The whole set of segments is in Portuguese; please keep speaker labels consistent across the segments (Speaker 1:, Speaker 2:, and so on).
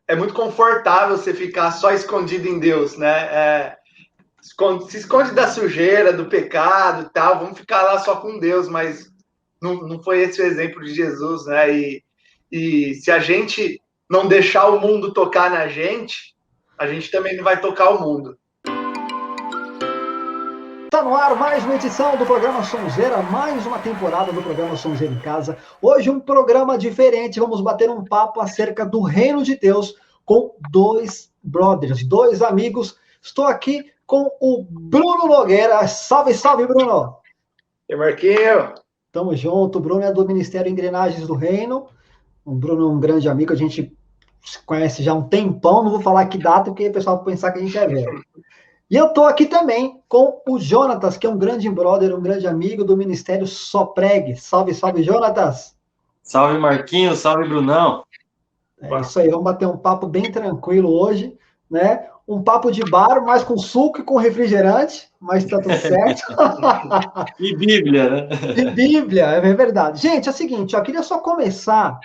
Speaker 1: é muito confortável você ficar só escondido em Deus, né? Se esconde da sujeira, do pecado e tal, vamos ficar lá só com Deus, mas não foi esse o exemplo de Jesus, né? E se a gente não deixar o mundo tocar na gente, a gente também não vai tocar o mundo.
Speaker 2: Está no ar mais uma edição do programa Sonzeira, mais uma temporada do programa Sonzeira em Casa. Hoje um programa diferente, vamos bater um papo acerca do reino de Deus com dois brothers, dois amigos. Estou aqui com o Bruno Nogueira. Salve, salve, Bruno!
Speaker 1: E Marquinho?
Speaker 2: Tamo junto. O Bruno é do Ministério Engrenagens do Reino. O Bruno é um grande amigo, a gente se conhece já há um tempão, não vou falar que data, porque o pessoal vai pensar que a gente é velho. E eu estou aqui também com o Jonatas, que é um grande brother, um grande amigo do Ministério Sopregue. Salve, salve, Jonatas!
Speaker 3: Salve, Marquinhos, salve, Brunão!
Speaker 2: É isso aí, vamos bater um papo bem tranquilo hoje, né? Um papo de bar, mais com suco e com refrigerante, mas tá tudo certo.
Speaker 3: E Bíblia, né?
Speaker 2: E Bíblia, é verdade. Gente, é o seguinte, eu queria só começar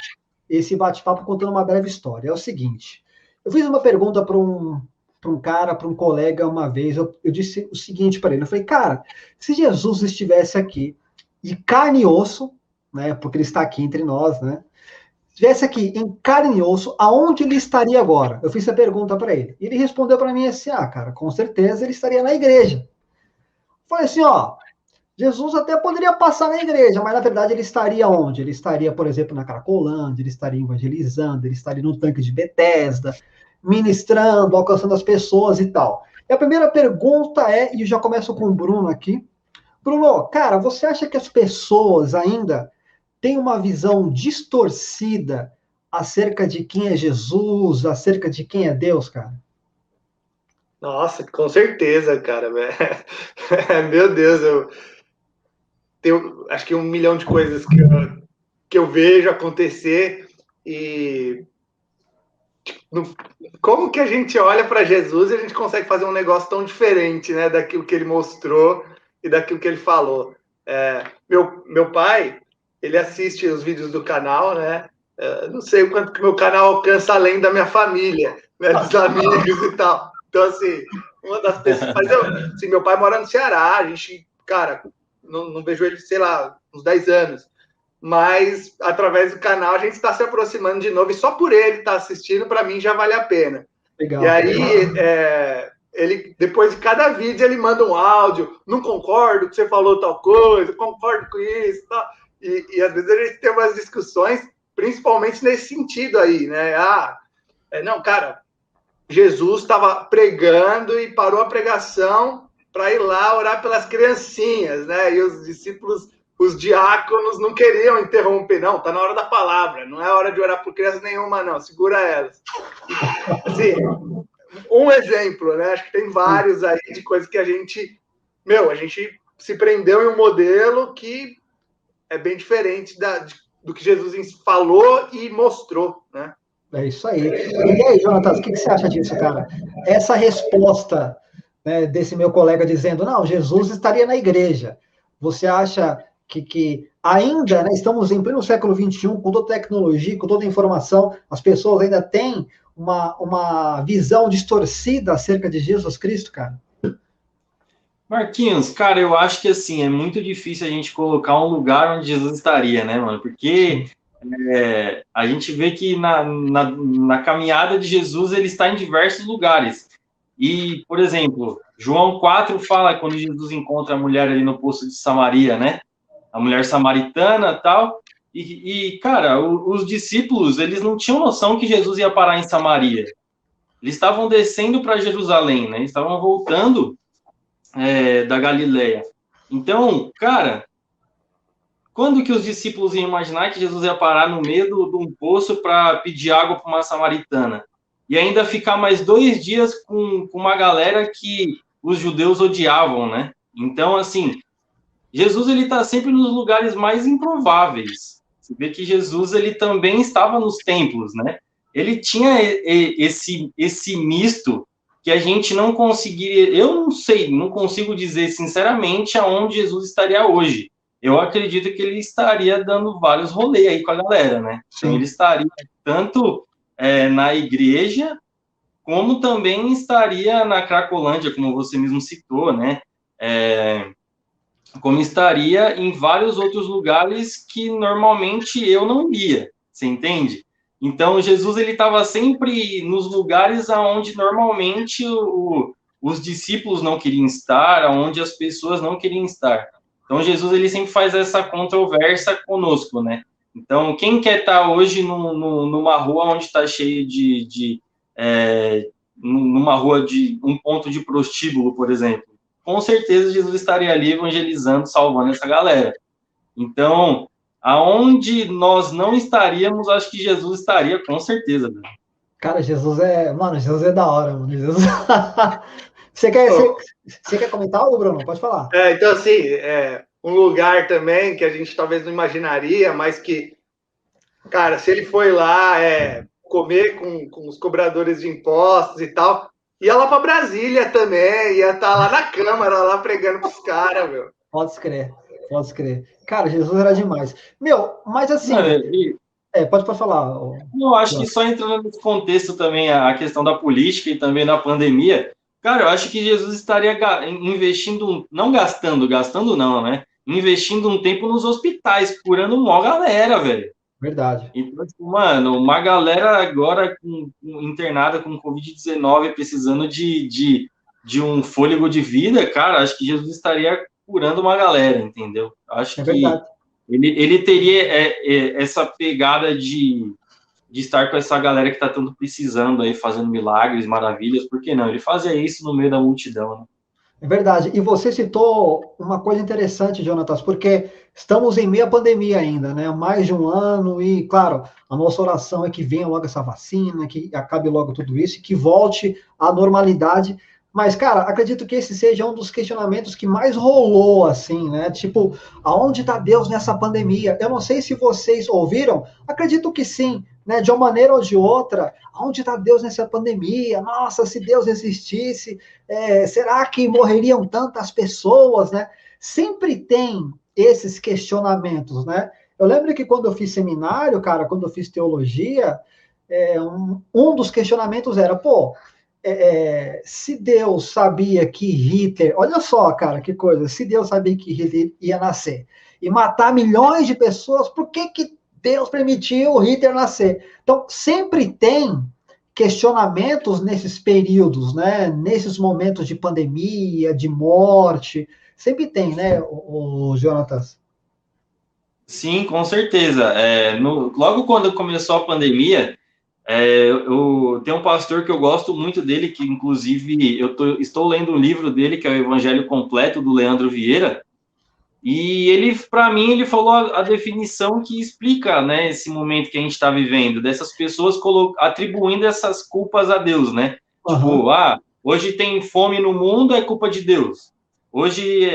Speaker 2: esse bate-papo contando uma breve história. É o seguinte, eu fiz uma pergunta para um colega uma vez, eu disse o seguinte para ele, eu falei, cara, se Jesus estivesse aqui, de carne e osso, né, porque ele está aqui entre nós, né, estivesse aqui em carne e osso, aonde ele estaria agora? Eu fiz essa pergunta para ele. E ele respondeu para mim assim, cara, com certeza ele estaria na igreja. Eu falei assim, Jesus até poderia passar na igreja, mas na verdade ele estaria onde? Ele estaria, por exemplo, na Cracolândia, ele estaria evangelizando, ele estaria no tanque de Betesda, ministrando, alcançando as pessoas e tal. E a primeira pergunta é, e eu já começo com o Bruno aqui. Bruno, cara, você acha que as pessoas ainda têm uma visão distorcida acerca de quem é Jesus, acerca de quem é Deus, cara?
Speaker 1: Nossa, com certeza, cara. Meu Deus, eu tenho acho que 1 milhão de coisas que eu vejo acontecer e como que a gente olha para Jesus e a gente consegue fazer um negócio tão diferente, né, daquilo que ele mostrou e daquilo que ele falou. Meu pai, ele assiste os vídeos do canal, né? Não sei o quanto que meu canal alcança além da minha família, né, dos amigos e tal. Então, assim, uma das pessoas... Mas assim, meu pai mora no Ceará, a gente, cara, não vejo ele, sei lá, uns 10 anos. Mas através do canal a gente está se aproximando de novo, e só por ele estar assistindo, para mim, já vale a pena.
Speaker 2: Legal.
Speaker 1: E aí, ele, depois de cada vídeo, ele manda um áudio, não concordo que você falou tal coisa, concordo com isso, tal. E às vezes a gente tem umas discussões, principalmente nesse sentido aí, né? Não, cara, Jesus estava pregando e parou a pregação para ir lá orar pelas criancinhas, né? E os discípulos, os diáconos, não queriam interromper. Não, tá na hora da palavra, não é hora de orar por criança nenhuma, não, segura elas. Assim, um exemplo, né? Acho que tem vários aí de coisas que a gente se prendeu em um modelo que é bem diferente do que Jesus falou e mostrou, né?
Speaker 2: É isso aí. E aí, Jonatas, o que você acha disso, cara? Essa resposta, né, desse meu colega dizendo, não, Jesus estaria na igreja. Você acha que ainda, né, estamos em pleno século XXI, com toda a tecnologia, com toda a informação, as pessoas ainda têm uma visão distorcida acerca de Jesus Cristo, cara?
Speaker 3: Marquinhos, cara, eu acho que assim, é muito difícil a gente colocar um lugar onde Jesus estaria, né, mano? Porque a gente vê que na caminhada de Jesus ele está em diversos lugares. E, por exemplo, João 4 fala quando Jesus encontra a mulher ali no poço de Samaria, né? A mulher samaritana e tal. E cara, os discípulos, eles não tinham noção que Jesus ia parar em Samaria. Eles estavam descendo para Jerusalém, né? Eles estavam voltando da Galileia. Então, cara, quando que os discípulos iam imaginar que Jesus ia parar no meio de um poço para pedir água para uma samaritana? E ainda ficar mais 2 dias com uma galera que os judeus odiavam, né? Então, assim, Jesus ele está sempre nos lugares mais improváveis. Você vê que Jesus ele também estava nos templos, né? Ele tinha esse misto que a gente não conseguiria... Eu não sei, não consigo dizer sinceramente aonde Jesus estaria hoje. Eu acredito que ele estaria dando vários rolês aí com a galera, né? Então, ele estaria tanto na igreja, como também estaria na Cracolândia, como você mesmo citou, né? Como estaria em vários outros lugares que normalmente eu não iria, você entende? Então, Jesus ele estava sempre nos lugares aonde normalmente os discípulos não queriam estar, aonde as pessoas não queriam estar. Então, Jesus ele sempre faz essa controvérsia conosco, né? Então, quem quer estar hoje numa rua onde está cheio numa rua de um ponto de prostíbulo, por exemplo? Com certeza Jesus estaria ali evangelizando, salvando essa galera. Então, aonde nós não estaríamos, acho que Jesus estaria, com certeza. Né?
Speaker 2: Cara, Jesus é da hora, mano. Jesus... Você quer comentar algo, Bruno? Pode falar.
Speaker 1: Então, assim, um lugar também que a gente talvez não imaginaria, mas que, cara, se ele foi lá comer com os cobradores de impostos e tal, ia lá para Brasília também, ia estar lá na Câmara, lá pregando pros caras, meu.
Speaker 2: Pode crer. Cara, Jesus era demais. Meu, mas assim... pode falar.
Speaker 3: Eu acho que só entrando nesse contexto também, a questão da política e também da pandemia, cara, eu acho que Jesus estaria investindo, não gastando não, né? Investindo um tempo nos hospitais, curando uma galera, velho.
Speaker 2: Verdade.
Speaker 3: Então, tipo, mano, uma galera agora internada com Covid-19, precisando de um fôlego de vida, cara, acho que Jesus estaria curando uma galera, entendeu? Acho que
Speaker 2: verdade.
Speaker 3: Ele teria essa pegada de estar com essa galera que está tanto precisando aí, fazendo milagres, maravilhas, por que não? Ele fazia isso no meio da multidão, né?
Speaker 2: É verdade. E você citou uma coisa interessante, Jonatas, porque estamos em meio à pandemia ainda, né? Há mais de um ano e, claro, a nossa oração é que venha logo essa vacina, que acabe logo tudo isso, que volte à normalidade. Mas, cara, acredito que esse seja um dos questionamentos que mais rolou, assim, né? Tipo, aonde está Deus nessa pandemia? Eu não sei se vocês ouviram, acredito que sim, né? De uma maneira ou de outra, aonde está Deus nessa pandemia? Nossa, se Deus existisse, será que morreriam tantas pessoas, né? Sempre tem esses questionamentos, né? Eu lembro que quando eu fiz seminário, cara, quando eu fiz teologia, um dos questionamentos era, se Deus sabia que Hitler, olha só, cara, que coisa, se Deus sabia que Hitler ia nascer e matar milhões de pessoas, por que Deus permitiu Hitler nascer? Então, sempre tem questionamentos nesses períodos, né? Nesses momentos de pandemia, de morte, sempre tem, né, o Jonatas?
Speaker 3: Sim, com certeza. Logo quando começou a pandemia, eu tenho um pastor que eu gosto muito dele, que inclusive estou lendo um livro dele, que é o Evangelho Completo, do Leandro Vieira, e ele, para mim, ele falou a definição que explica, né, esse momento que a gente está vivendo, dessas pessoas atribuindo essas culpas a Deus, né?
Speaker 2: Uhum.
Speaker 3: Tipo, hoje tem fome no mundo, é culpa de Deus. Hoje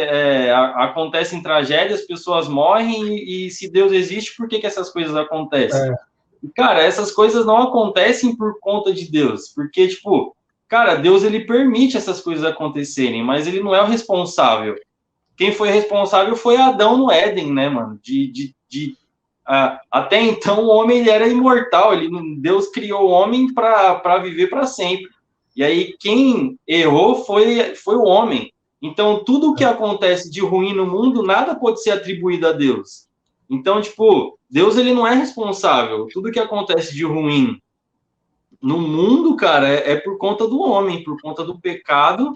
Speaker 3: acontecem tragédias, pessoas morrem, e se Deus existe, por que essas coisas acontecem? Cara, essas coisas não acontecem por conta de Deus, porque, tipo, cara, Deus, ele permite essas coisas acontecerem, mas ele não é o responsável. Quem foi responsável foi Adão no Éden, né, mano? Até então, o homem ele era imortal, Deus criou o homem para viver para sempre. E aí, quem errou foi o homem. Então, tudo o que acontece de ruim no mundo, nada pode ser atribuído a Deus. Então, tipo, Deus ele não é responsável. Tudo que acontece de ruim no mundo, cara, é por conta do homem, por conta do pecado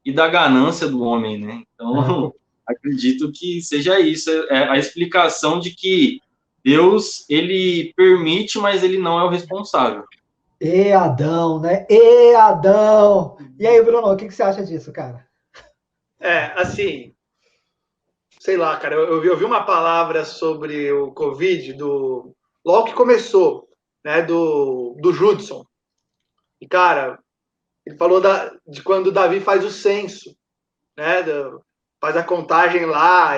Speaker 3: e da ganância do homem, né? Então, acredito que seja isso, a explicação de que Deus, ele permite, mas ele não é o responsável.
Speaker 2: E Adão, né? E Adão! E aí, Bruno, o que você acha disso, cara?
Speaker 1: Assim, sei lá, cara, eu vi uma palavra sobre o Covid logo que começou, né, do Judson. E, cara, ele falou de quando o Davi faz o censo, né, faz a contagem lá,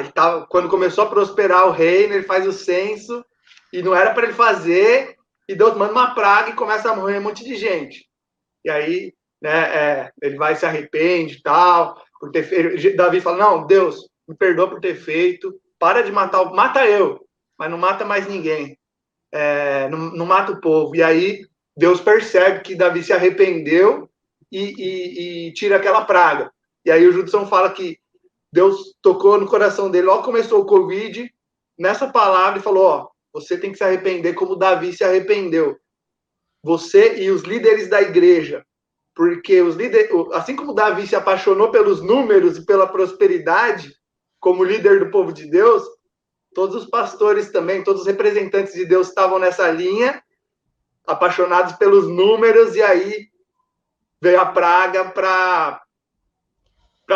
Speaker 1: quando começou a prosperar o reino, ele faz o censo, e não era para ele fazer, e Deus manda uma praga e começa a morrer um monte de gente. E aí, né, ele vai se arrepende e tal, por ter feito. Davi fala, não, Deus, me perdoa por ter feito, para de matar, mata eu, mas não mata mais ninguém, não mata o povo. E aí Deus percebe que Davi se arrependeu e tira aquela praga. E aí o Judson fala que Deus tocou no coração dele, logo começou o Covid, nessa palavra, e falou, ó, você tem que se arrepender como Davi se arrependeu. Você e os líderes da igreja. Porque os líderes, assim como Davi se apaixonou pelos números e pela prosperidade, como líder do povo de Deus, todos os pastores também, todos os representantes de Deus estavam nessa linha, apaixonados pelos números, e aí veio a praga para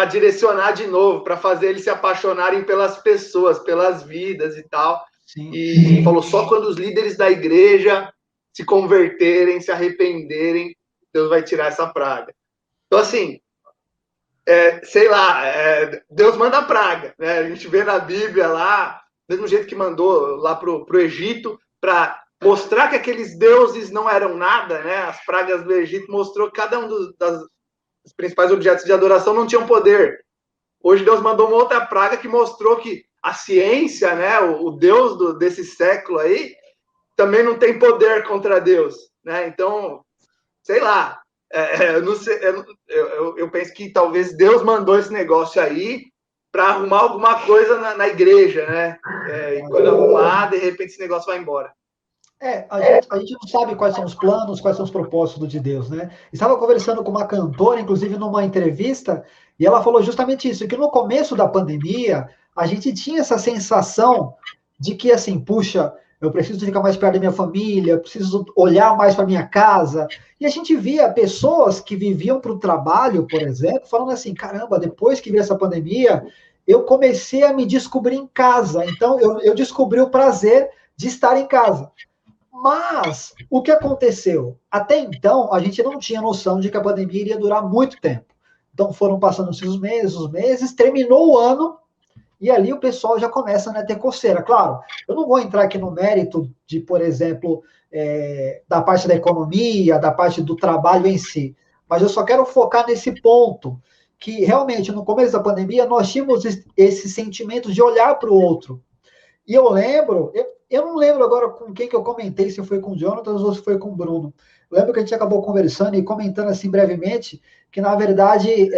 Speaker 1: direcionar de novo, para fazer eles se apaixonarem pelas pessoas, pelas vidas e tal. Sim. E falou, só quando os líderes da igreja se converterem, se arrependerem, Deus vai tirar essa praga. Então, assim, sei lá, Deus manda a praga, né? A gente vê na Bíblia lá, do mesmo jeito que mandou lá pro Egito, para mostrar que aqueles deuses não eram nada, né? As pragas do Egito mostrou que cada um dos principais objetos de adoração não tinham poder. Hoje Deus mandou uma outra praga que mostrou que a ciência, né? O Deus desse século aí, também não tem poder contra Deus, né? Então, sei lá, eu penso que talvez Deus mandou esse negócio aí para arrumar alguma coisa na igreja, né? E quando arrumar, de repente esse negócio vai embora.
Speaker 2: A gente não sabe quais são os planos, quais são os propósitos de Deus, né? Estava conversando com uma cantora, inclusive numa entrevista, e ela falou justamente isso, que no começo da pandemia, a gente tinha essa sensação de que, assim, puxa, eu preciso ficar mais perto da minha família, preciso olhar mais para minha casa. E a gente via pessoas que viviam para o trabalho, por exemplo, falando assim, caramba, depois que veio essa pandemia, eu comecei a me descobrir em casa. Então, eu descobri o prazer de estar em casa. Mas, o que aconteceu? Até então, a gente não tinha noção de que a pandemia iria durar muito tempo. Então, foram passando-se os meses, terminou o ano, e ali o pessoal já começa a ter coceira. Claro, eu não vou entrar aqui no mérito de, por exemplo, da parte da economia, da parte do trabalho em si, mas eu só quero focar nesse ponto, que realmente, no começo da pandemia, nós tínhamos esse sentimento de olhar para o outro. E eu lembro, eu não lembro agora com quem que eu comentei, se foi com o Jonathan ou se foi com o Bruno. Eu lembro que a gente acabou conversando e comentando assim brevemente, que na verdade,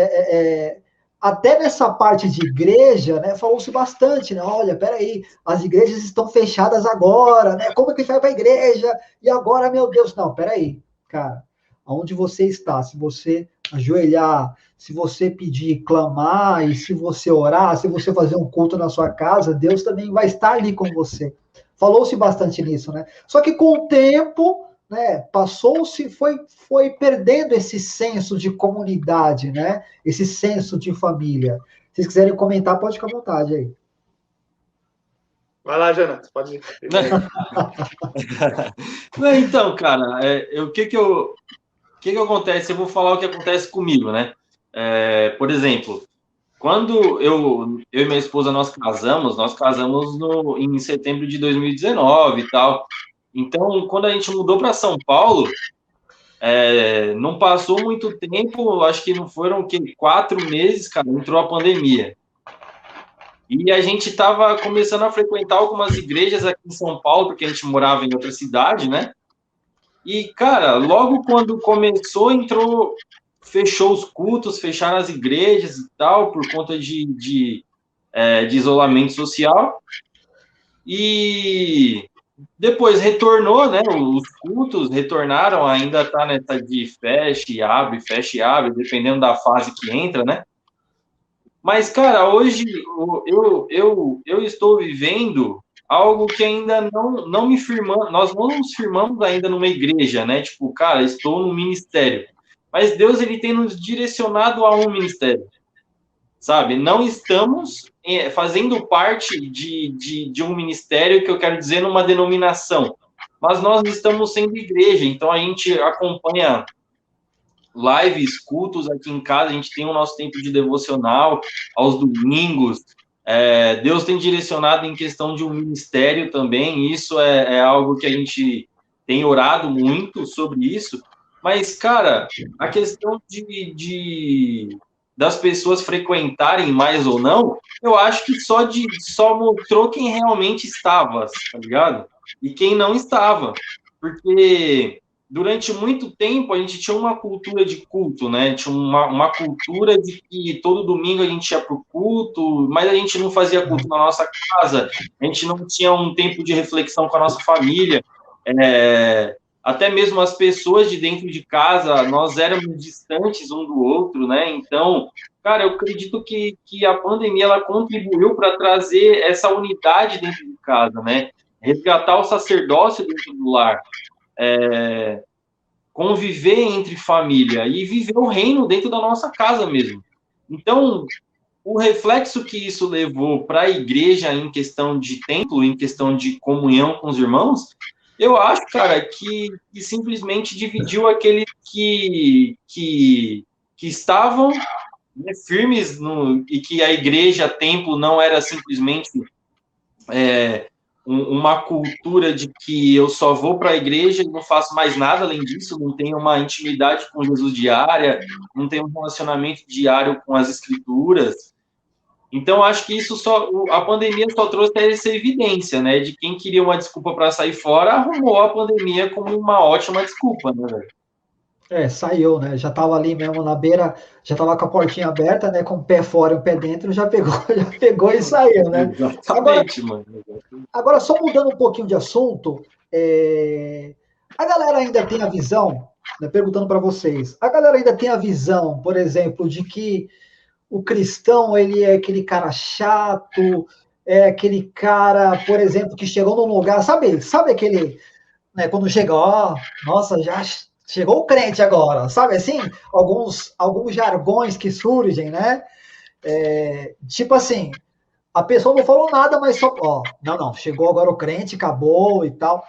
Speaker 2: até nessa parte de igreja, né, falou-se bastante, né? Olha, peraí, as igrejas estão fechadas agora, né? Como que a gente vai para a igreja? E agora, meu Deus, não, peraí, cara, aonde você está, se você ajoelhar, se você pedir, clamar, e se você orar, se você fazer um culto na sua casa, Deus também vai estar ali com você. Falou-se bastante nisso, né? Só que com o tempo, né, passou-se, foi perdendo esse senso de comunidade, né? Esse senso de família. Se vocês quiserem comentar, pode ficar à vontade aí.
Speaker 1: Vai lá, Jonathan, pode ir.
Speaker 3: Então, cara, o que acontece? Eu vou falar o que acontece comigo, né? Por exemplo, quando eu e minha esposa nós casamos em setembro de 2019 e tal. Então, quando a gente mudou para São Paulo, não passou muito tempo, acho que não foram 4 meses, cara, entrou a pandemia. E a gente estava começando a frequentar algumas igrejas aqui em São Paulo, porque a gente morava em outra cidade, né? E, cara, logo quando começou, fechou os cultos, fecharam as igrejas e tal, por conta de isolamento social. E depois retornou, né? Os cultos retornaram, ainda tá nessa de fecha e abre, dependendo da fase que entra, né? Mas, cara, hoje eu estou vivendo algo que ainda não me firmamos, nós não nos firmamos ainda numa igreja, né? Tipo, cara, estou no ministério. Mas Deus, ele tem nos direcionado a um ministério, sabe? Não estamos fazendo parte de um ministério, que eu quero dizer, numa denominação, mas nós estamos sendo igreja, então a gente acompanha lives, cultos aqui em casa, a gente tem o nosso tempo de devocional aos domingos. Deus tem direcionado em questão de um ministério também, isso é algo que a gente tem orado muito sobre isso, mas, cara, a questão das pessoas frequentarem mais ou não, eu acho que só mostrou quem realmente estava, tá ligado? E quem não estava, porque durante muito tempo a gente tinha uma cultura de culto, né? Tinha uma cultura de que todo domingo a gente ia para o culto, mas a gente não fazia culto na nossa casa, a gente não tinha um tempo de reflexão com a nossa família. Até mesmo as pessoas de dentro de casa, nós éramos distantes um do outro, né? Então, cara, eu acredito que a pandemia ela contribuiu para trazer essa unidade dentro de casa, né? Resgatar o sacerdócio dentro do lar, conviver entre família e viver o reino dentro da nossa casa mesmo. Então, o reflexo que isso levou para a igreja em questão de templo, em questão de comunhão com os irmãos, eu acho, cara, que simplesmente dividiu aqueles que estavam, né, firmes e que a igreja, templo, não era simplesmente uma cultura de que eu só vou para a igreja e não faço mais nada além disso, não tenho uma intimidade com Jesus diária, não tenho um relacionamento diário com as escrituras. Então, acho que a pandemia só trouxe essa evidência, né, de quem queria uma desculpa para sair fora, arrumou a pandemia como uma ótima desculpa, né, velho?
Speaker 2: Saiu, né? Já estava ali mesmo na beira, já estava com a portinha aberta, né? Com o pé fora e o pé dentro, já pegou e saiu, né?
Speaker 3: Exatamente, mano.
Speaker 2: Agora, só mudando um pouquinho de assunto, a galera ainda tem a visão, né, perguntando para vocês, a galera ainda tem a visão, por exemplo, de que o cristão, ele é aquele cara chato, é aquele cara, por exemplo, que chegou num lugar, sabe aquele, né, quando chega, nossa, já chegou o crente agora, sabe assim? Alguns jargões que surgem, né? Tipo assim, a pessoa não falou nada, mas só, não, chegou agora o crente, acabou e tal.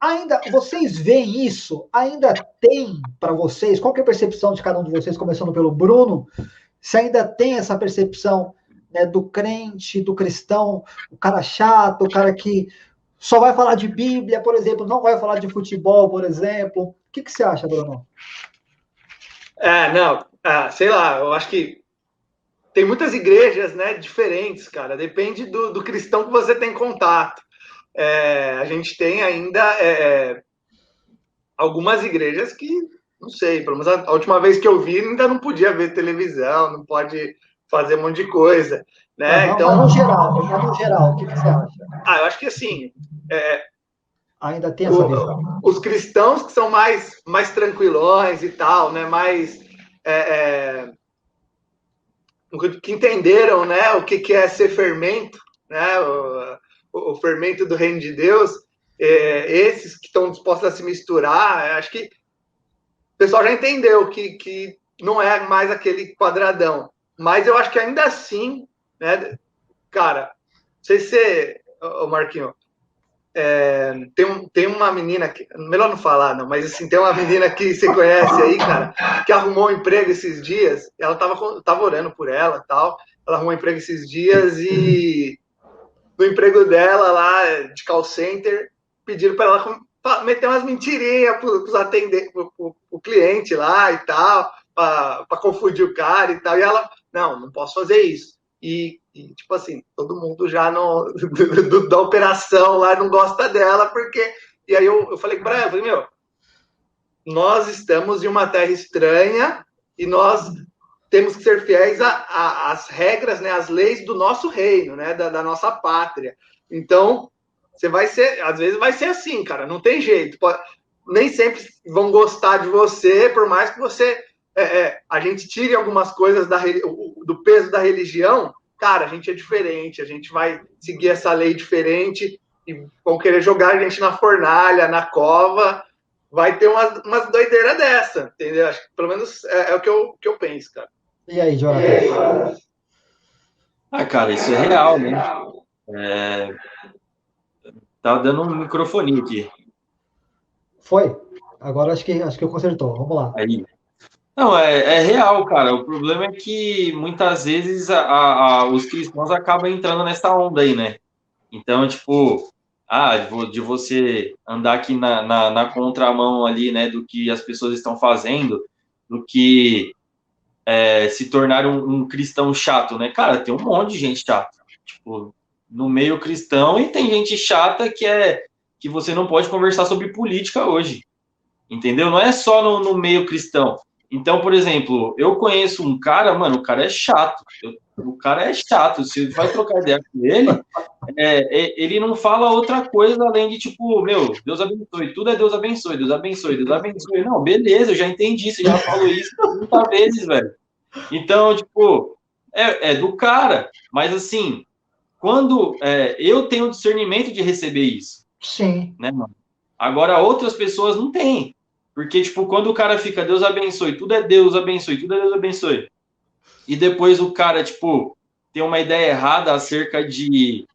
Speaker 2: Ainda, vocês veem isso? Ainda tem para vocês? Qual que é a percepção de cada um de vocês, começando pelo Bruno? Se ainda tem essa percepção, né, do crente, do cristão, o cara chato, o cara que só vai falar de Bíblia, por exemplo, não vai falar de futebol, por exemplo. O que você acha, Bruno?
Speaker 1: Sei lá, eu acho que tem muitas igrejas, né, diferentes, cara. Depende do cristão que você tem contato. A gente tem ainda algumas igrejas que, não sei, pelo menos a última vez que eu vi, ainda não podia ver televisão, não pode fazer um monte de coisa, né?
Speaker 2: Então, no geral, o que você acha?
Speaker 1: Eu acho que assim,
Speaker 2: ainda tem essa visão.
Speaker 1: Os cristãos que são mais tranquilões e tal, né? Mais que entenderam, né? O que é ser fermento, né? O fermento do reino de Deus. Esses que estão dispostos a se misturar, acho que o pessoal já entendeu que não é mais aquele quadradão. Mas eu acho que ainda assim, né, cara, não sei se o Marquinho, tem uma menina que, melhor não falar, não, mas assim, tem uma menina que você conhece aí, cara, que arrumou um emprego esses dias, ela tava orando por ela e tal, ela arrumou um emprego esses dias e no emprego dela lá, de call center, pediram para ela meter umas mentirinhas para o cliente lá e tal, para confundir o cara e tal. E ela, não posso fazer isso. E tipo assim, todo mundo já da operação lá não gosta dela, porque. E aí eu falei para ela, meu, nós estamos em uma terra estranha e nós temos que ser fiéis às regras, né, às leis do nosso reino, né, da nossa pátria. Então, você vai ser, às vezes vai ser assim, cara, não tem jeito. Nem sempre vão gostar de você, por mais que você, a gente tire algumas coisas do peso da religião, cara, a gente é diferente, a gente vai seguir essa lei diferente e vão querer jogar a gente na fornalha, na cova, vai ter umas doideiras dessa, entendeu? Acho que pelo menos é o que eu penso, cara.
Speaker 2: E aí, Jonathan?
Speaker 3: Cara, isso é real, né? Tá dando um microfone aqui.
Speaker 2: Foi. Agora acho que eu consertou. Vamos lá.
Speaker 3: Aí. Não, é real, cara. O problema é que muitas vezes os cristãos acabam entrando nessa onda aí, né? Então, tipo, de você andar aqui na contramão ali, né, do que as pessoas estão fazendo, do que se tornar um cristão chato, né? Cara, tem um monte de gente chata, tipo, no meio cristão, e tem gente chata que você não pode conversar sobre política hoje. entendeu? Não é só no meio cristão. Então, por exemplo, eu conheço um cara, mano, o cara é chato. O cara é chato. Se vai trocar ideia com ele, ele não fala outra coisa além de, tipo, meu, Deus abençoe. Tudo é Deus abençoe, Deus abençoe, Deus abençoe. Não, beleza, eu já entendi. Você já falou isso 30 vezes, velho. Então, tipo, é do cara. Mas, assim, quando eu tenho discernimento de receber isso.
Speaker 2: Sim.
Speaker 3: Né, mano? Agora, outras pessoas não têm. Porque, tipo, quando o cara fica, Deus abençoe, tudo é Deus abençoe, tudo é Deus abençoe. E depois o cara, tipo, tem uma ideia errada acerca de...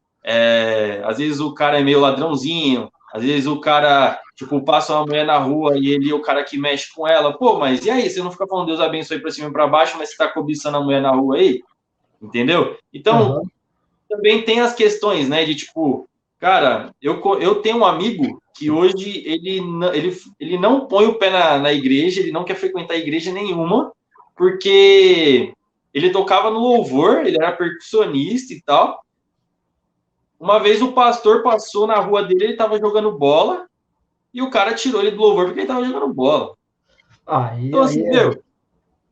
Speaker 3: às vezes o cara é meio ladrãozinho, às vezes o cara, tipo, passa uma mulher na rua e ele é o cara que mexe com ela. Pô, mas e aí? Você não fica falando Deus abençoe pra cima e pra baixo, mas você tá cobiçando a mulher na rua aí? Entendeu? Então, também tem as questões, né, de tipo... Cara, eu tenho um amigo que hoje ele não põe o pé na igreja, ele não quer frequentar igreja nenhuma, porque ele tocava no louvor, ele era percussionista e tal. Uma vez o pastor passou na rua dele, ele estava jogando bola, e o cara tirou ele do louvor porque ele estava jogando bola. Então, assim, meu,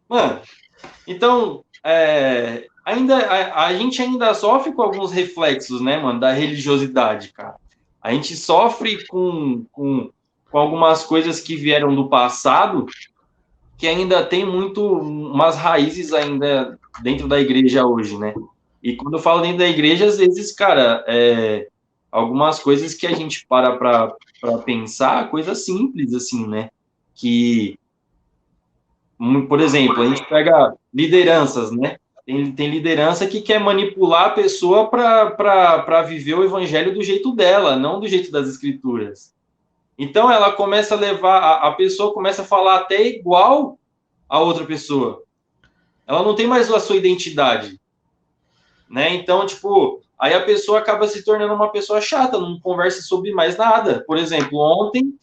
Speaker 3: mano, então, a gente ainda sofre com alguns reflexos, né, mano, da religiosidade, cara. A gente sofre com algumas coisas que vieram do passado que ainda tem umas raízes ainda dentro da igreja hoje, né? E quando eu falo dentro da igreja, às vezes, cara, algumas coisas que a gente para pensar, coisas simples, assim, né? Que, por exemplo, a gente pega lideranças, né? Tem liderança que quer manipular a pessoa para viver o evangelho do jeito dela, não do jeito das escrituras. Então, ela começa a levar, a pessoa começa a falar até igual a outra pessoa. Ela não tem mais a sua identidade, né? Então, tipo, aí a pessoa acaba se tornando uma pessoa chata, não conversa sobre mais nada. Por exemplo, ontem,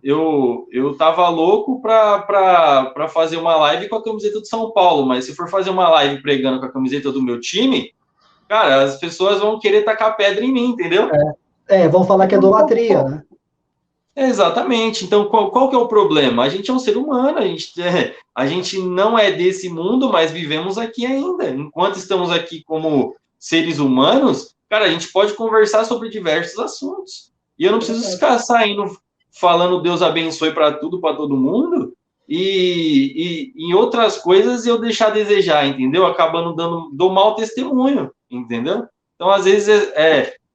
Speaker 3: eu tava louco para fazer uma live com a camiseta do São Paulo, mas se for fazer uma live pregando com a camiseta do meu time, cara, as pessoas vão querer tacar pedra em mim, entendeu?
Speaker 2: Vão falar que é idolatria, né?
Speaker 3: Exatamente. Então, qual que é o problema? A gente é um ser humano, a gente não é desse mundo, mas vivemos aqui ainda. Enquanto estamos aqui como seres humanos, cara, a gente pode conversar sobre diversos assuntos. E eu não preciso ficar saindo falando Deus abençoe para tudo, para todo mundo, e em outras coisas eu deixar a desejar, entendeu? Acabando dando mau testemunho, entendeu? Então, às vezes,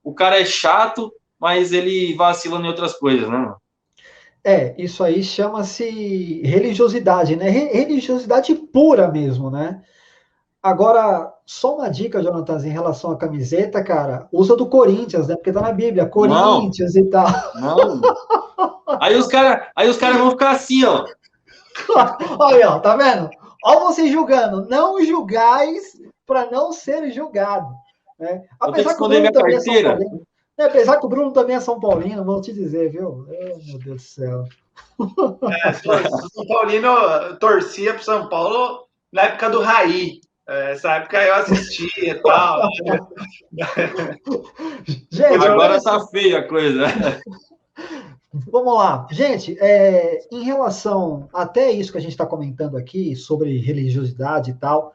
Speaker 3: o cara é chato, mas ele vacila em outras coisas, né, mano?
Speaker 2: Isso aí chama-se religiosidade, né? Religiosidade pura mesmo, né? Agora, só uma dica, Jonatas, em relação à camiseta, cara, usa do Corinthians, né? Porque tá na Bíblia, Corinthians e tal.
Speaker 3: Não. Aí os cara vão ficar assim, ó.
Speaker 2: Olha, ó, tá vendo? Olha você julgando. Não julgais para não ser julgado. Né?
Speaker 3: Apesar que o Bruno também é São
Speaker 2: Paulino. Apesar que o Bruno também é São Paulino, vou te dizer, viu? Meu Deus do céu.
Speaker 1: O São Paulino torcia pro São Paulo na época do Raí. Essa época eu assistia e tal.
Speaker 2: Gente,
Speaker 3: agora tá feia a coisa.
Speaker 2: Vamos lá. Gente, em relação até isso que a gente está comentando aqui, sobre religiosidade e tal,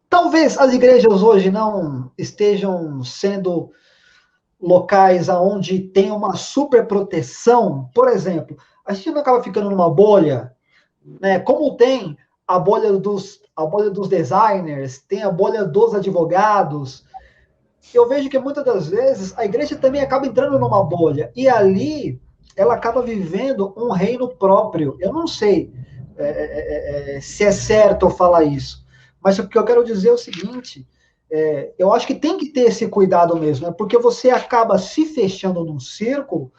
Speaker 2: talvez as igrejas hoje não estejam sendo locais onde tem uma super proteção. Por exemplo, a gente não acaba ficando numa bolha, né? Como tem a bolha dos designers, tem a bolha dos advogados. Eu vejo que muitas das vezes a igreja também acaba entrando numa bolha e ali ela acaba vivendo um reino próprio. Eu não sei se é certo eu falar isso, mas o que eu quero dizer é o seguinte: eu acho que tem que ter esse cuidado mesmo, né? Porque você acaba se fechando num círculo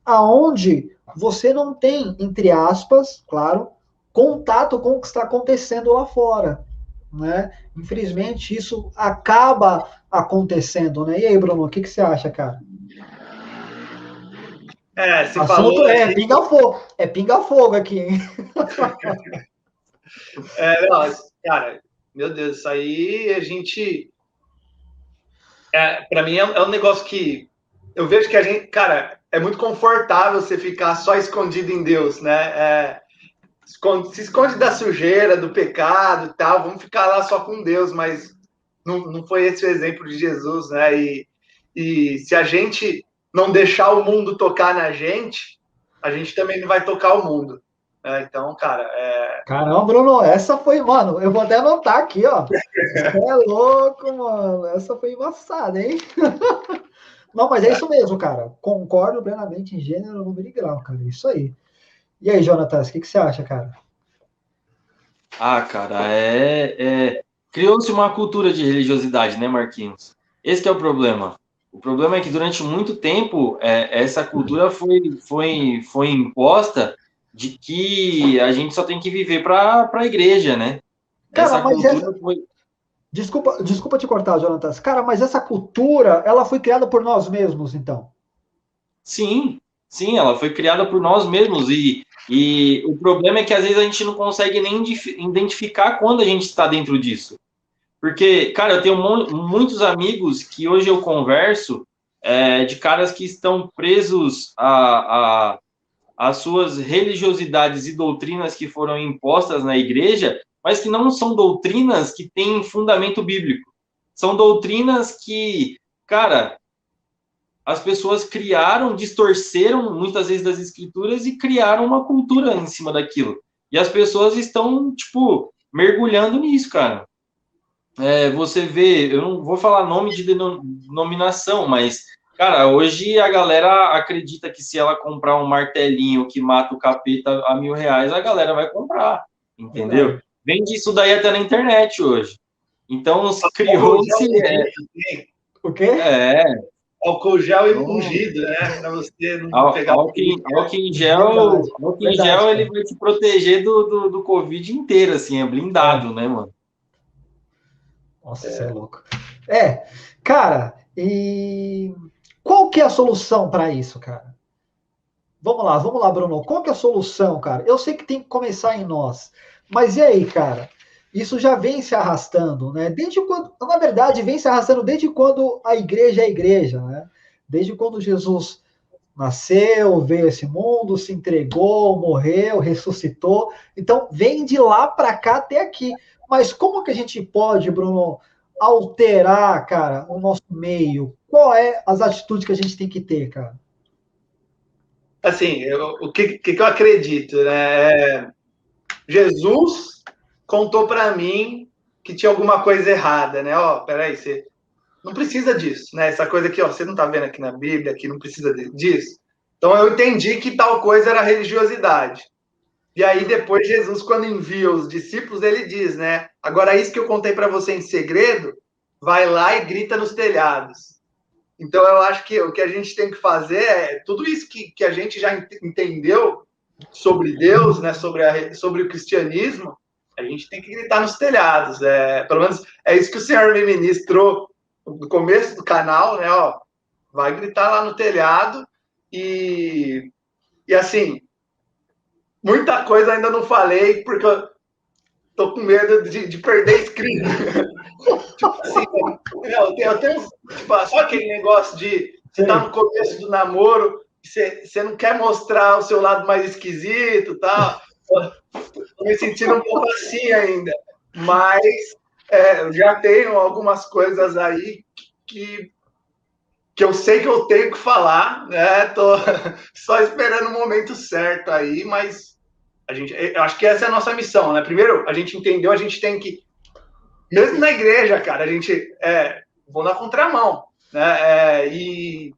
Speaker 2: aonde você não tem, entre aspas, claro, contato com o que está acontecendo lá fora, né? Infelizmente, isso acaba acontecendo, né? E aí, Bruno, o que você acha, cara?
Speaker 1: Você falou...
Speaker 2: pinga-fogo. É pinga-fogo aqui, hein?
Speaker 1: Não, cara, meu Deus, isso aí a gente... para mim é um negócio que eu vejo que a gente... Cara, é muito confortável você ficar só escondido em Deus, né? Se esconde da sujeira, do pecado e tal, vamos ficar lá só com Deus, mas não foi esse o exemplo de Jesus, né? E se a gente não deixar o mundo tocar na gente, a gente também não vai tocar o mundo. Então, cara,
Speaker 2: Caramba, Bruno, essa foi, mano, eu vou até anotar aqui, ó. Você é louco, mano. Essa foi embaçada, hein? Não, mas é isso mesmo, cara. Concordo plenamente em gênero, número e grau, cara. Isso aí. E aí, Jonatas, o que você acha, cara?
Speaker 3: Ah, cara, criou-se uma cultura de religiosidade, né, Marquinhos? Esse que é o problema. O problema é que durante muito tempo essa cultura foi imposta de que a gente só tem que viver para a igreja, né?
Speaker 2: Cara,
Speaker 3: Essa
Speaker 2: mas
Speaker 3: cultura foi.
Speaker 2: Desculpa te cortar, Jonatas. Cara, mas essa cultura, ela foi criada por nós mesmos, então.
Speaker 3: Sim, sim, ela foi criada por nós mesmos e o problema é que às vezes a gente não consegue nem identificar quando a gente está dentro disso. Porque, cara, eu tenho muitos amigos que hoje eu converso de caras que estão presos às suas religiosidades e doutrinas que foram impostas na igreja, mas que não são doutrinas que têm fundamento bíblico. São doutrinas que, cara, as pessoas criaram, distorceram muitas vezes das escrituras e criaram uma cultura em cima daquilo. E as pessoas estão, tipo, mergulhando nisso, cara. Você vê, eu não vou falar nome de denominação, mas, cara, hoje a galera acredita que se ela comprar um martelinho que mata o capeta a R$1.000, a galera vai comprar, entendeu? Vende isso daí até na internet hoje. Então, criou-se...
Speaker 2: O quê?
Speaker 1: Álcool gel ungido, né? Para você não pegar...
Speaker 3: Álcool em gel, ele vai te proteger do Covid inteiro, assim, é blindado, né, mano?
Speaker 2: Nossa, você é louco. Cara, e qual que é a solução para isso, cara? Vamos lá, Bruno. Qual que é a solução, cara? Eu sei que tem que começar em nós, mas e aí, cara? Isso já vem se arrastando, né? Desde quando, na verdade, vem se arrastando desde quando a igreja é igreja, né? Desde quando Jesus nasceu, veio a esse mundo, se entregou, morreu, ressuscitou. Então, vem de lá para cá até aqui. Mas como que a gente pode, Bruno, alterar, cara, o nosso meio? Qual é as atitudes que a gente tem que ter, cara?
Speaker 1: Assim, o que eu acredito, né? Jesus contou para mim que tinha alguma coisa errada, né? Peraí, você não precisa disso, né? Essa coisa aqui, você não tá vendo aqui na Bíblia, que não precisa disso. Então eu entendi que tal coisa era religiosidade. E aí depois Jesus, quando envia os discípulos, ele diz, né? Agora isso que eu contei para você em segredo, vai lá e grita nos telhados. Então eu acho que o que a gente tem que fazer é tudo isso que a gente já entendeu sobre Deus, né? Sobre o cristianismo, a gente tem que gritar nos telhados. Pelo menos é isso que o Senhor me ministrou no começo do canal, né? Vai gritar lá no telhado e assim, muita coisa ainda não falei, porque eu tô com medo de perder inscrito. Tipo assim, eu tenho só aquele negócio de você tá no começo do namoro, você não quer mostrar o seu lado mais esquisito e tal. Tô me sentindo um pouco assim ainda. Mas eu já tenho algumas coisas aí que eu sei que eu tenho que falar, né? Tô só esperando o momento certo aí, mas eu acho que essa é a nossa missão, né? Primeiro, a gente entendeu, a gente tem que, mesmo na igreja, cara, a gente vou na contramão, né? E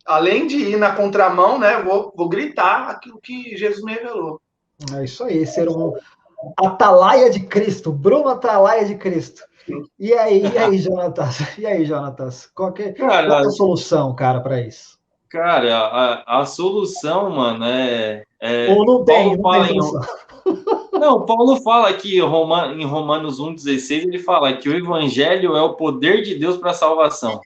Speaker 1: além de ir na contramão, né? Vou gritar aquilo que Jesus me revelou.
Speaker 2: É isso aí, ser um atalaia de Cristo, Bruno Atalaia de Cristo. E aí, Jonatas? E aí, Jonatas? Qual é a solução, cara, para isso?
Speaker 3: Cara, a solução, mano,
Speaker 2: Ou não tem solução.
Speaker 3: Não, Paulo fala aqui em Romanos 1,16, ele fala que o evangelho é o poder de Deus para a salvação.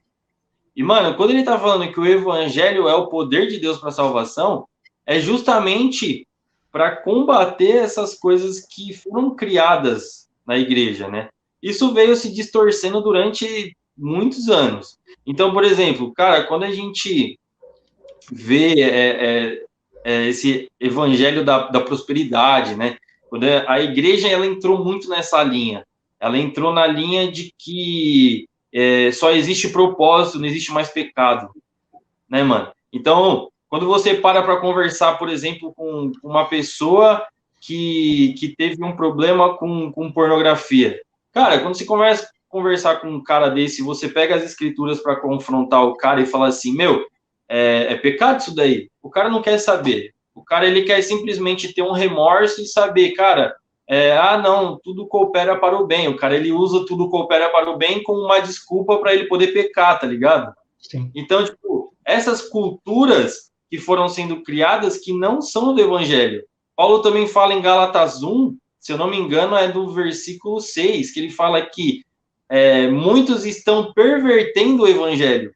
Speaker 3: E, mano, quando ele tá falando que o evangelho é o poder de Deus para a salvação, é justamente para combater essas coisas que foram criadas na igreja, né? Isso veio se distorcendo durante muitos anos. Então, por exemplo, cara, quando a gente vê esse evangelho da prosperidade, né? Quando a igreja ela entrou muito nessa linha. Ela entrou na linha de que só existe propósito, não existe mais pecado, né, mano? Então, quando você para conversar, por exemplo, com uma pessoa que teve um problema com pornografia, cara, quando você começa a conversar com um cara desse, você pega as escrituras para confrontar o cara e fala assim, meu, é pecado isso daí? O cara não quer saber. O cara, ele quer simplesmente ter um remorso e saber, cara, não, tudo coopera para o bem. O cara, ele usa tudo coopera para o bem como uma desculpa para ele poder pecar, tá ligado?
Speaker 2: Sim.
Speaker 3: Então, tipo, essas culturas que foram sendo criadas que não são do evangelho. Paulo também fala em Gálatas 1, se eu não me engano, é do versículo 6, que ele fala que muitos estão pervertendo o evangelho.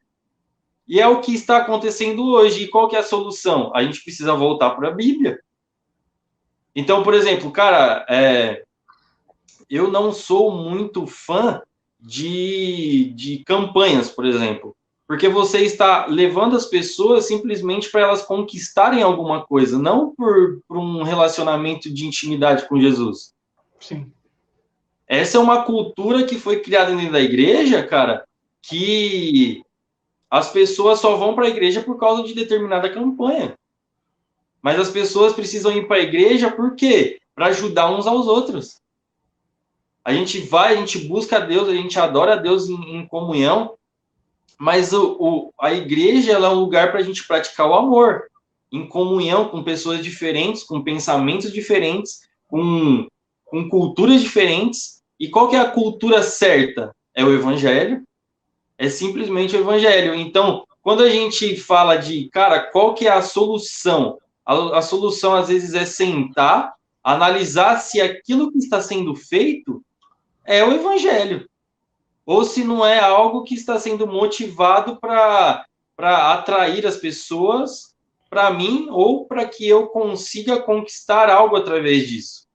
Speaker 3: E é o que está acontecendo hoje. E qual que é a solução? A gente precisa voltar para a Bíblia. Então, por exemplo, cara, eu não sou muito fã de campanhas, por exemplo. Porque você está levando as pessoas simplesmente para elas conquistarem alguma coisa, não por um relacionamento de intimidade com Jesus.
Speaker 2: Sim.
Speaker 3: Essa é uma cultura que foi criada dentro da igreja, cara, que as pessoas só vão para a igreja por causa de determinada campanha. Mas as pessoas precisam ir para a igreja por quê? Para ajudar uns aos outros. A gente vai, a gente busca a Deus, a gente adora a Deus em comunhão, mas a igreja ela é um lugar para a gente praticar o amor, em comunhão com pessoas diferentes, com pensamentos diferentes, com culturas diferentes. E qual que é a cultura certa? É o evangelho. É simplesmente o evangelho. Então, quando a gente fala de, cara, qual que é a solução? A solução, às vezes, é sentar, analisar se aquilo que está sendo feito é o evangelho. Ou se não é algo que está sendo motivado para atrair as pessoas para mim ou para que eu consiga conquistar algo através disso.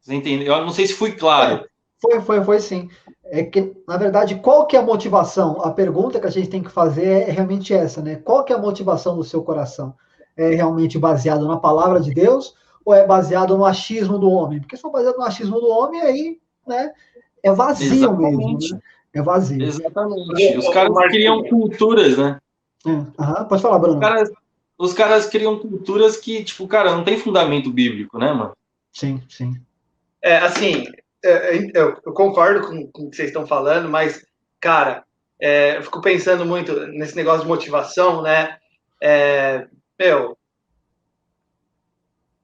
Speaker 3: Você entendeu? Eu não sei se fui claro.
Speaker 2: Foi sim. É que, na verdade, qual que é a motivação? A pergunta que a gente tem que fazer é realmente essa, né? Qual que é a motivação do seu coração? É realmente baseado na palavra de Deus ou é baseado no achismo do homem? Porque se for baseado no achismo do homem, aí, né, é vazio
Speaker 3: Exatamente.
Speaker 2: Mesmo, né? É vazio.
Speaker 3: Exatamente. Os caras criam culturas, né?
Speaker 2: Pode falar, Bruno.
Speaker 3: Os caras criam culturas que, tipo, cara, não tem fundamento bíblico, né, mano?
Speaker 2: Sim.
Speaker 1: Eu concordo com o que vocês estão falando, mas, cara, eu fico pensando muito nesse negócio de motivação, né?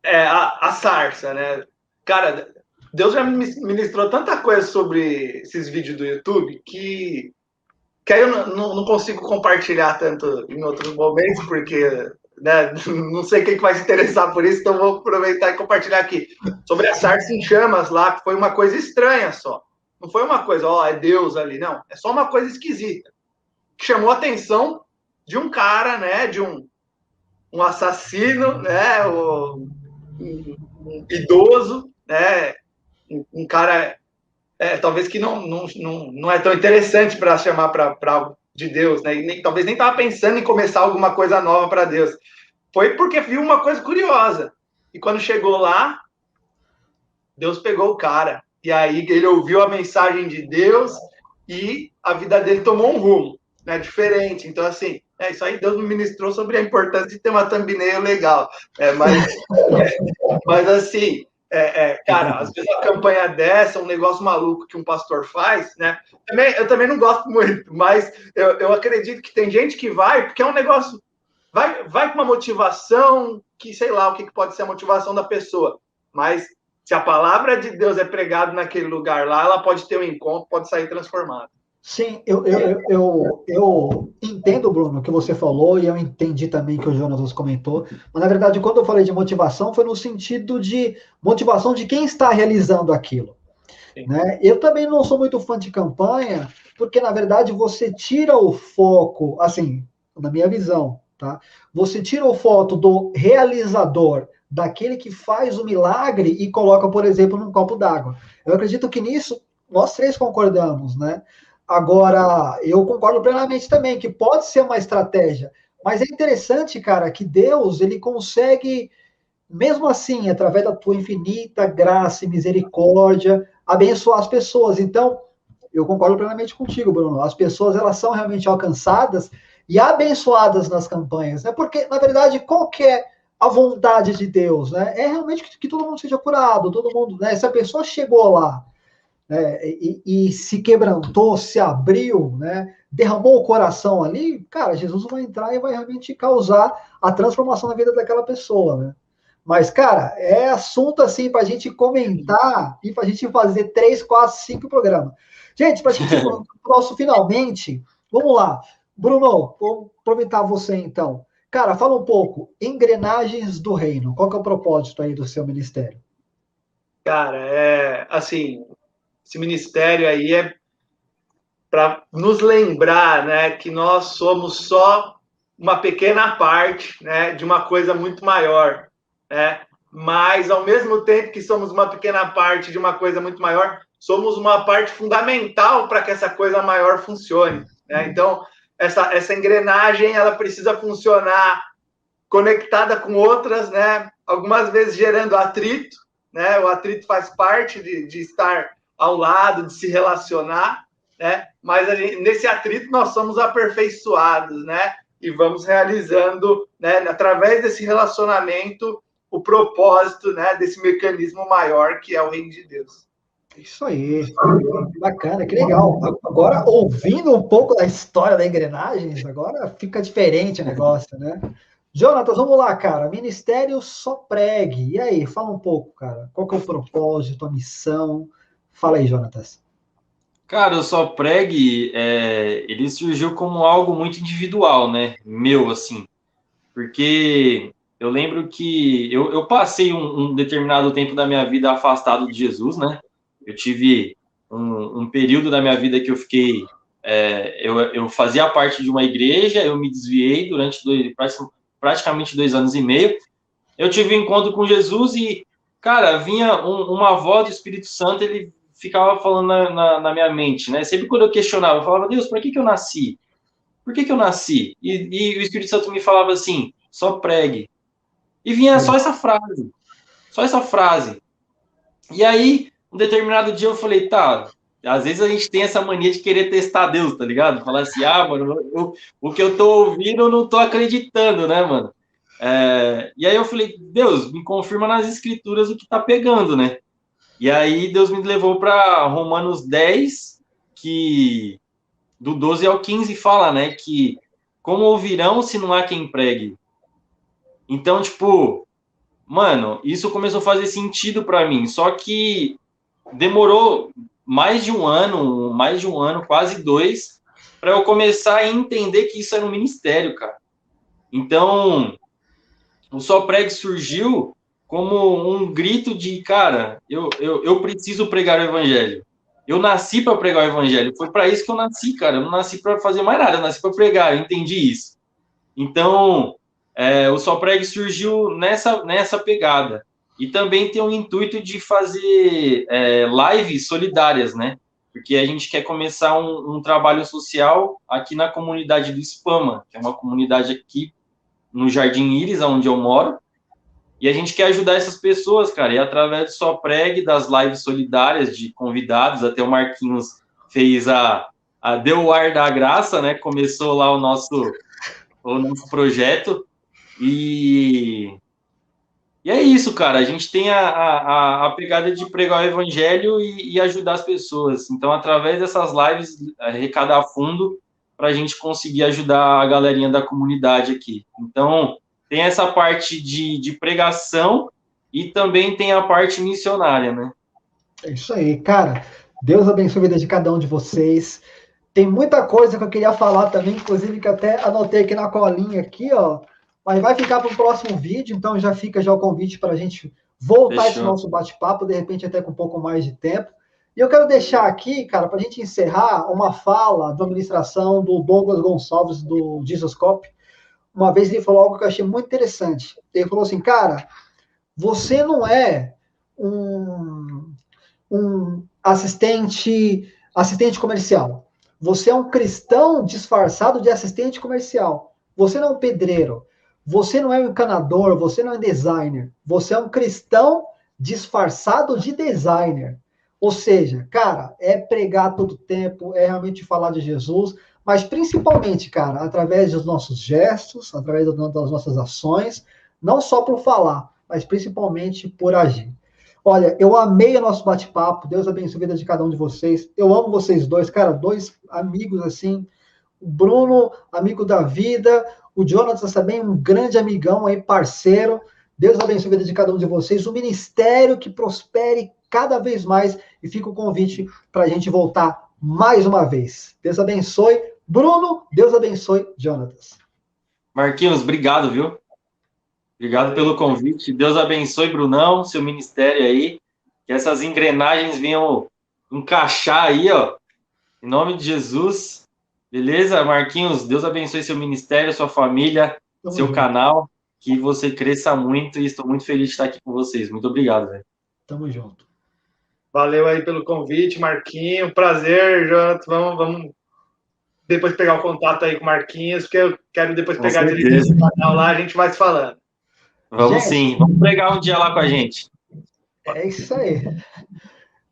Speaker 1: A sarça, né? Cara, Deus já me ministrou tanta coisa sobre esses vídeos do YouTube que aí eu não consigo compartilhar tanto em outros momentos, porque né, não sei quem vai se interessar por isso, então vou aproveitar e compartilhar aqui. Sobre a sarça em chamas lá, que foi uma coisa estranha só. Não foi uma coisa, é Deus ali, não. É só uma coisa esquisita. Que chamou a atenção de um cara, né, de um assassino, né, um idoso, né, um cara talvez que não é tão interessante para chamar para algo de Deus, né? E talvez nem estava pensando em começar alguma coisa nova para Deus. Foi porque viu uma coisa curiosa. E quando chegou lá, Deus pegou o cara. E aí ele ouviu a mensagem de Deus e a vida dele tomou um rumo, né? Diferente. Então, assim, isso aí Deus me ministrou sobre a importância de ter uma thumbnail legal. Mas assim, cara, às vezes uma campanha dessa, um negócio maluco que um pastor faz, né? Eu também não gosto muito, mas eu acredito que tem gente que vai, porque é um negócio. Vai com uma motivação, que sei lá o que pode ser a motivação da pessoa, mas se a palavra de Deus é pregada naquele lugar lá, ela pode ter um encontro, pode sair transformada.
Speaker 2: Sim, eu entendo, Bruno, o que você falou, e eu entendi também que o Jonas comentou, mas na verdade, quando eu falei de motivação, foi no sentido de motivação de quem está realizando aquilo. Né? Eu também não sou muito fã de campanha, porque na verdade você tira o foco, assim, na minha visão, tá? Você tira o foco do realizador, daquele que faz o milagre e coloca, por exemplo, num copo d'água. Eu acredito que nisso nós três concordamos, né? Agora, eu concordo plenamente também que pode ser uma estratégia, Mas é interessante, cara, que Deus, ele consegue, mesmo assim, através da tua infinita graça e misericórdia, abençoar as pessoas. Então, eu concordo plenamente contigo, Bruno. As pessoas, elas são realmente alcançadas e abençoadas nas campanhas, né? Porque, na verdade, qual que é a vontade de Deus, né? É realmente que todo mundo seja curado, todo mundo, né? Se a pessoa chegou lá, né, e se quebrantou, se abriu, né, derramou o coração ali, cara, Jesus vai entrar e vai realmente causar a transformação na vida daquela pessoa, né? Mas, cara, é assunto assim para a gente comentar e para a gente fazer 3, 4, 5 programas. Gente, para a gente ir para o nosso finalmente, vamos lá. Bruno, vou aproveitar você então. Cara, fala um pouco, engrenagens do reino. Qual que é o propósito aí do seu ministério?
Speaker 1: Cara, assim, esse ministério aí é para nos lembrar, né, que nós somos só uma pequena parte, né, de uma coisa muito maior, né? Mas ao mesmo tempo que somos uma pequena parte de uma coisa muito maior, somos uma parte fundamental para que essa coisa maior funcione, né? Então, essa engrenagem, ela precisa funcionar conectada com outras, né? Algumas vezes gerando atrito, né? O atrito faz parte de estar ao lado, de se relacionar, né? Mas nesse atrito nós somos aperfeiçoados, né? E vamos realizando, né? Através desse relacionamento, o propósito, né? Desse mecanismo maior que é o reino de Deus.
Speaker 2: Isso aí, bacana, que legal. Agora, ouvindo um pouco da história da engrenagens, agora fica diferente o negócio, né? Jonatas, vamos lá, cara. Ministério só pregue. E aí, fala um pouco, cara. Qual que é o propósito, a missão? Fala aí, Jonatas.
Speaker 3: Cara, o Só Pregue, ele surgiu como algo muito individual, né? Meu, assim. Porque eu lembro que eu passei um determinado tempo da minha vida afastado de Jesus, né? Eu tive um período da minha vida que eu fiquei. Eu fazia parte de uma igreja, eu me desviei durante praticamente 2 anos e meio. Eu tive um encontro com Jesus e, cara, vinha uma voz do Espírito Santo, ele ficava falando na minha mente, né? Sempre quando eu questionava, eu falava, Deus, por que eu nasci? Por que eu nasci? E o Espírito Santo me falava assim, só pregue. E vinha só essa frase. Só essa frase. E aí, um determinado dia eu falei, tá, às vezes a gente tem essa mania de querer testar Deus, tá ligado? Falar assim, mano, o que eu tô ouvindo eu não tô acreditando, né, mano? E aí eu falei, Deus, me confirma nas escrituras o que tá pegando, né? E aí Deus me levou para Romanos 10, que do 12 ao 15 fala, né, que como ouvirão se não há quem pregue? Então, tipo, mano, isso começou a fazer sentido para mim, só que demorou mais de um ano, quase 2, para eu começar a entender que isso era um ministério, cara. Então, o Só Pregue surgiu como um grito de, cara, eu preciso pregar o evangelho. Eu nasci para pregar o evangelho. Foi para isso que eu nasci, cara. Eu não nasci para fazer mais nada, eu nasci para pregar. Eu entendi isso. Então, o Só Pregue surgiu nessa pegada. E também tem o intuito de fazer lives solidárias, né? Porque a gente quer começar um trabalho social aqui na comunidade do Espama, que é uma comunidade aqui no Jardim Íris, onde eu moro. E a gente quer ajudar essas pessoas, cara. E através do Só Pregue, das lives solidárias de convidados, até o Marquinhos fez Deu o Ar da Graça, né? Começou lá o nosso projeto. E é isso, cara. A gente tem a pegada de pregar o evangelho e ajudar as pessoas. Então, através dessas lives, arrecadar fundo para a gente conseguir ajudar a galerinha da comunidade aqui. Então, tem essa parte de pregação e também tem a parte missionária, né?
Speaker 2: É isso aí, cara. Deus abençoe a vida de cada um de vocês. Tem muita coisa que eu queria falar também, inclusive que até anotei aqui na colinha aqui, ó. Mas vai ficar para o próximo vídeo, então já fica já o convite para a gente voltar esse nosso bate-papo, de repente até com um pouco mais de tempo. E eu quero deixar aqui, cara, para a gente encerrar, uma fala da administração do Douglas Gonçalves, do Jesus Cop. Uma vez ele falou algo que eu achei muito interessante. Ele falou assim, cara, você não é um assistente comercial. Você é um cristão disfarçado de assistente comercial. Você não é um pedreiro, você não é um encanador, você não é um designer, você é um cristão disfarçado de designer. Ou seja, cara, é pregar todo tempo, é realmente falar de Jesus, mas principalmente, cara, através dos nossos gestos, através das nossas ações, não só por falar, mas principalmente por agir. Olha, eu amei o nosso bate-papo, Deus abençoe a vida de cada um de vocês. Eu amo vocês dois, cara, dois amigos assim. O Bruno, amigo da vida, o Jonatas também, um grande amigão aí, parceiro. Deus abençoe a vida de cada um de vocês. O ministério que prospere cada vez mais. E fica o convite para a gente voltar mais uma vez. Deus abençoe. Bruno, Deus abençoe, Jonatas.
Speaker 3: Marquinhos, obrigado, viu? Obrigado pelo convite. Deus abençoe, Brunão, seu ministério aí. Que essas engrenagens venham encaixar aí, ó. Em nome de Jesus. Beleza? Marquinhos, Deus abençoe seu ministério, sua família, seu canal. Que você cresça muito e estou muito feliz de estar aqui com vocês. Muito obrigado, velho.
Speaker 2: Tamo junto.
Speaker 1: Valeu aí pelo convite, Marquinho. Prazer, Jonathan. Vamos depois pegar o contato aí com o Marquinhos, porque eu quero depois pegar direito no canal lá, a gente vai se falando.
Speaker 3: Vamos sim. Vamos pregar um dia lá com a gente.
Speaker 2: É isso aí.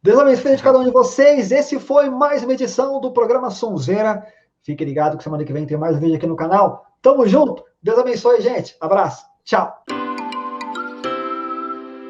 Speaker 2: Deus abençoe de cada um de vocês. Esse foi mais uma edição do programa Sonzeira. Fique ligado que semana que vem tem mais um vídeo aqui no canal. Tamo junto. Deus abençoe, gente. Abraço. Tchau.